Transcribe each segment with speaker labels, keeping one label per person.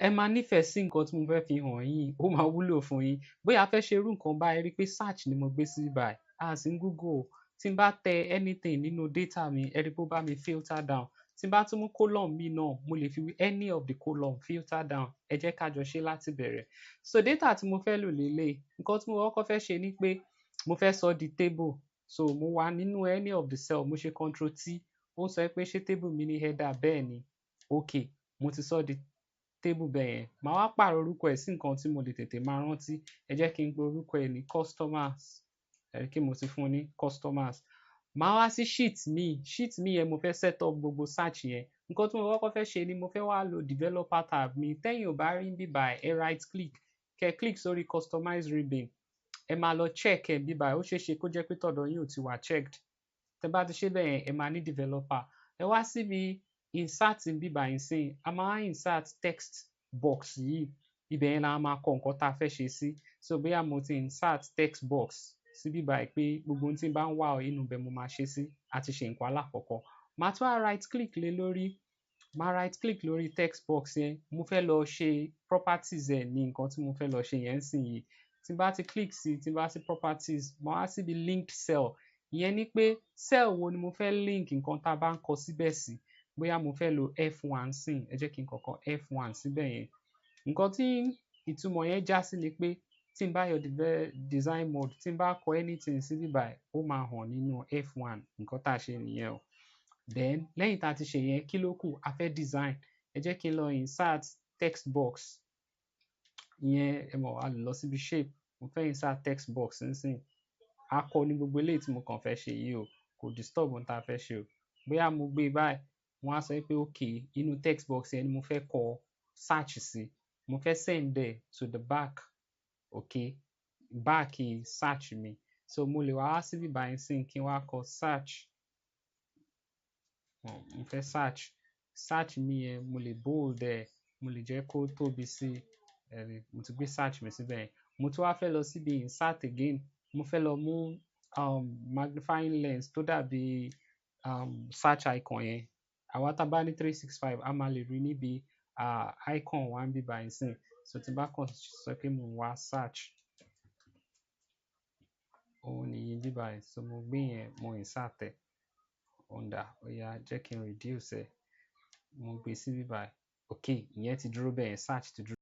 Speaker 1: ẹ máa nífẹ̀ẹ́ sí nǹkan tí mo fẹ́ fi hàn yín, ó máa wúlò fún yín. Bóyá a fẹ́ ṣe irú nǹkan báyìí, rí pé search ni mo gbé sí báyìí, as in Google. Tí n bá tẹ anything nínú data mi, ẹ rí pé ó bá mi filter down. Tí n bá tún mú column mi náà, mo lè fi any of the column filter down. Ẹ jẹ́ ká jọ ṣe láti bẹ̀rẹ̀. So data tí mo fẹ́ lò lélẹ̀, nǹkan tí mo kọ́kọ́ fẹ́ ṣe ni pé mo fẹ́ sọ di table. So mo wà nínú any of the cell, mo ṣe Ctrl T, ó sọ pé ṣé table mi ní header, bẹ́ẹ̀ ni. Okay, mo ti sọ di table bẹ́ẹ̀ yẹn. Màá wá pààrọ̀ orúkọ ẹ̀ sí nǹkan tí mo lè tètè máa rántí. Ẹ jẹ́ kí n pe orúkọ ẹ̀ ní customers. Ẹ rí kí mo ti fún un ní customers. Màá wá sí sheet mi. Sheet mi yẹn mo fẹ́ set up gbogbo search yẹn. Nǹkan tí mo kọ́kọ́ fẹ́ ṣe ni mo fẹ́ wá lo developer tab mi. Tẹ́yìn ò bá rí bíbá ẹ right click, kẹ́ click sórí customize ribbon. Ẹ máa lọ check ẹ̀ bíbá ẹ. Ó ṣeé ṣe kó jẹ́ pé tọ̀dọ̀ yín ò ti wà checked. Tẹ́ bá ti ṣe bẹ́ẹ̀ yẹn, ẹ máa ní developer. Ẹ wá síbi insert bíbá yín sí. A máa insert text box yìí. Ibẹ̀ yẹn la máa kọ nǹkan tá a fẹ́ ṣe sí. So bóyá mo ti insert text box sí bíbá ẹ pé gbogbo ohun tí n bá ń wá inú ibẹ̀ mo máa ṣe sí. A ti ṣe nǹkan alákọ̀ọ́kọ́. Màá tún wá right click lé lórí. Màá right click lórí text box yẹn. Mo fẹ́ lọ ṣe properties ẹ̀ ní nǹkan tí mo fẹ́ lọ ṣe yẹn sìn yìí. Tí n bá ti click sí, tí n bá sí properties, màá wá síbi linked cell. Ìyẹn ni pé cell wo ni mo fẹ́ link nǹkan tá a bá ń kọ síbẹ̀ sí. Bóyá mo fẹ́ lo F1 sìn, ẹ jẹ́ kí n kọ́kọ́ F1 síbẹ̀ yẹn. Nǹkan tí ìtumọ̀ yẹn já sí ni pé tí n bá yọ design mode, tí n bá kọ anything sí bíbá ẹ̀, ó máa hàn nínú F1. Nǹkan tá a ṣe nìyẹn o. Then lẹ́yìn tá a ti ṣe yẹn, kí ló kù? A fẹ́ design. Ẹ jẹ́ kí n lọ insert text box. Ìyẹn ẹ mọ̀, a lè lọ síbi shape. Mo fẹ́ insert text box nísìn. A kọ ní gbogbo eléyìí tí mo kàn fẹ́ ṣe yìí o. Kò disturb ohun tá a fẹ́ ṣe o. Bóyá mo gbé báyìí, wọ́n á sọ pé okay, inú text box yẹn ni mo fẹ́ kọ search sí. Mo fẹ́ send there to the back. Okay, back search mi. So mo lè wá sí bíbá yín sìn kí n wá kọ search. Mo fẹ́ search. Search mi yẹn mo lè bold ẹ̀, mo lè jẹ́ kó tóbi sí. Mo ti gbé search mi síbẹ̀. Mo tún wá fẹ́ lọ síbi insert again. Mo fẹ́ lọ mú magnifying lens tó dàbí search icon yẹn. Àwa tá bá ní 365, a máa lè rí níbi icon wa ń bíbá yín sìn. So tí bá kàn sọ pé mo wá search, òun nìyí bíbá yín. So mo gbé yẹn, mo insert ẹ̀. Ó yá, jẹ́ kí n reduce ẹ̀. Mo gbé sí bíbá yín. Okay, ìyẹn ti dúró bẹ́ẹ̀, search ti dúró.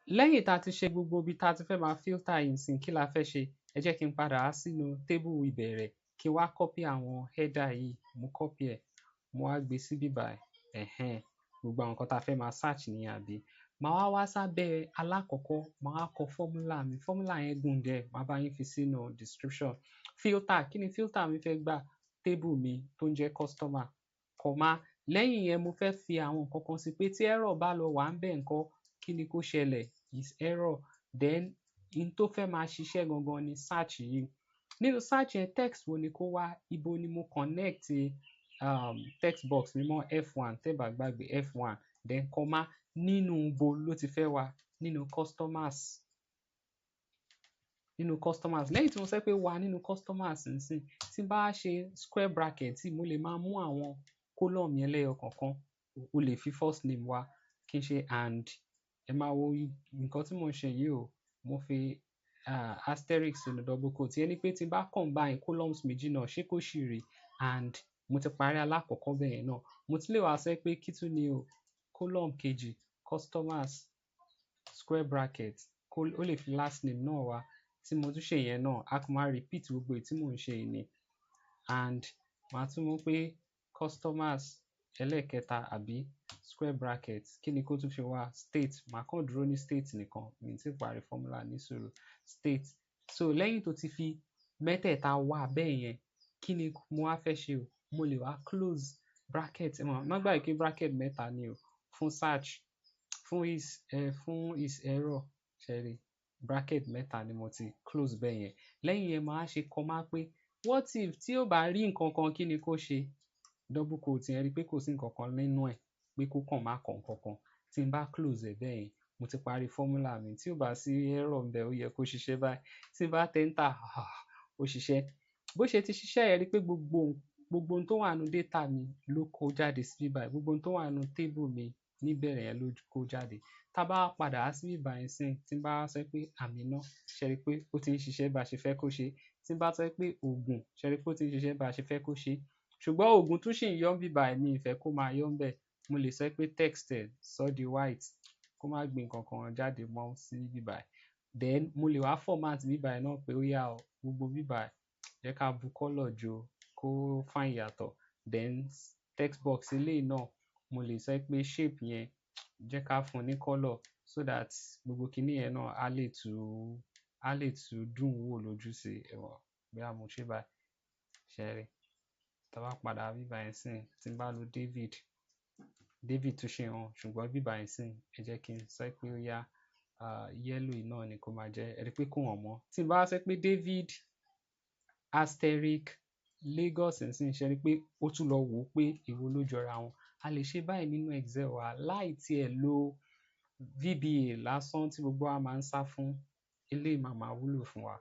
Speaker 1: Lẹ́yìn tá a ti ṣe gbogbo ibi tá a ti fẹ́ máa filter yìí sìn, kí la fẹ́ ṣe? Ẹ jẹ́ kí n padà wá sínú table ìbẹ̀rẹ̀ kí n wá copy àwọn header yìí. Mo copy ẹ̀, mo wá gbé sí bíbá ẹ̀. Gbogbo àwọn nǹkan tá a fẹ́ máa search ní àbí. Màá wá sábẹ́ alákọ̀ọ́kọ́, màá wá kọ formula mi. Formula yẹn gùn díẹ̀, màá bá yín fi sínú description. Filter, kí ni filter mi fẹ́ gbà? Table mi tó ń jẹ́ customer, comma. Lẹ́yìn yẹn mo fẹ́ fi àwọn nǹkan kan sí pé tí error bá lọ wà ń bẹ̀ ńkọ́, kí ni kó ṣẹlẹ̀? Is error. Then in tó fẹ́ máa ṣiṣẹ́ gangan ni search yìí. Nínú search yẹn, text wo ni kó wá? Ibo ni mo connect text box mi mọ́ F1, tẹ́ bá gbàgbé F1. Then comma, nínú ibo ló ti fẹ́ wá? Nínú customers. Nínú customers. Lẹ́yìn tí mo sọ pé wà nínú customers nsìn, tí n bá ṣe square bracket tí mo lè máa mú àwọn column yẹn lẹ́yọ kọ̀ọ̀kan. O lè fi first name wá kí n ṣe and. Ẹ máa wo nǹkan tí mo ń ṣe yìí o. Mo fi asterisk sínú double quote. Ìyẹn ni pé tí n bá combine columns méjì náà, ṣé kó ṣì rí? And mo ti parí alákọ̀ọ́kọ́ bẹ́ẹ̀ yẹn náà. Mo tún lè wá sọ pé kí tún ni o? Column kejì, customers, square bracket. Ó lè fi last name náà wá. Tí mo tún ṣe yẹn náà, a kò máa repeat gbogbo èyí tí mò ń ṣe yìí ni. And màá tún mú pé customers ẹlẹ́ẹ̀kẹta àbí square bracket. Kí ni kó tún fi wá? State. Màá kàn dúró ní state nìkan. Mi ti parí formula ní sùúrù. State. So lẹ́yìn tó ti fi mẹ́tẹ̀ẹ̀ta wá bẹ́ẹ̀ yẹn, kí ni mo wá fẹ́ ṣe o? Mo lè wá close bracket. Má gbàgbé pé bracket mẹ́ta ni o. Fún search, fún ISERROR, ṣẹ́rí. Bracket mẹ́ta ni mo ti close bẹ́ẹ̀ yẹn. Lẹ́yìn yẹn màá ṣe comma pé what if tí ó bá rí nǹkan kan, kí ni kó ṣe? Double quote yẹn rí pé kò sí nǹkan kan nínú ẹ̀, pé kó kàn má kọ nǹkan kan. Tí n bá close ẹ̀ bẹ́ẹ̀ yẹn, mo ti parí formula mi. Tí ó bá sí error ńbẹ̀, ó yẹ kó ṣiṣẹ́ báyìí. Tí n bá tẹ enter, ó ṣiṣẹ́. Bó ṣe ti ṣiṣẹ́ yẹn rí pé gbogbo ohun tó wà nínú data mi ló kó jáde sí bíbá yìí. Gbogbo ohun tó wà nínú table mi níbẹ̀rẹ̀ yẹn ló kó jáde. Tá bá padà sí bíbá yẹn sìn, tí n bá sọ pé Àmínà, ṣe rí pé ó ti ń ṣiṣẹ́ bá ṣe fẹ́ kó ṣe. Tí n bá sọ pé Ògùn, ṣe rí pé ó ti ń ṣiṣẹ́ bá ṣe fẹ́ kó ṣe. Ṣùgbọ́n Ògùn tún ṣì ń yọ bíbá mi ìfẹ́ kó máa yọ ńbẹ̀. Mo lè sọ pé text ẹ̀ sọ di white kó má gbé nǹkan kan jáde mọ́ sí bíbá. Then mo lè wá format bíbá yẹn náà pé ó yá o, gbogbo bíbá jẹ́ ká bu color jọ kó fine yàtọ̀. Then text box eléyìí náà mo lè sọ pé shape yẹn jẹ́ ká fún ní color so that gbogbo kinní yẹn náà á lè tún dùn wò lójú sí ẹ̀wọ̀n bí a mo ṣe báyìí. Ṣé rí? Tá bá padà bíbá yẹn sìn, tí n bá lo David tún ṣe hàn, ṣùgbọ́n bíbá yẹn sìn ẹ jẹ́ kí n sọ pé ó yá yellow yìí náà ni kó máa jẹ́. Ẹ rí pé kò hàn mọ́. Tí n bá sọ pé David asterisk Lagos nsìn, ṣe rí pé ó tún lọ wò ó pé èwo ló jọra wọn. A lè ṣe báyìí nínú Excel wa láì tiẹ̀ lo VBA lásán tí gbogbo wa máa ń sá fún. Eléyìí máa wúlò fún wa.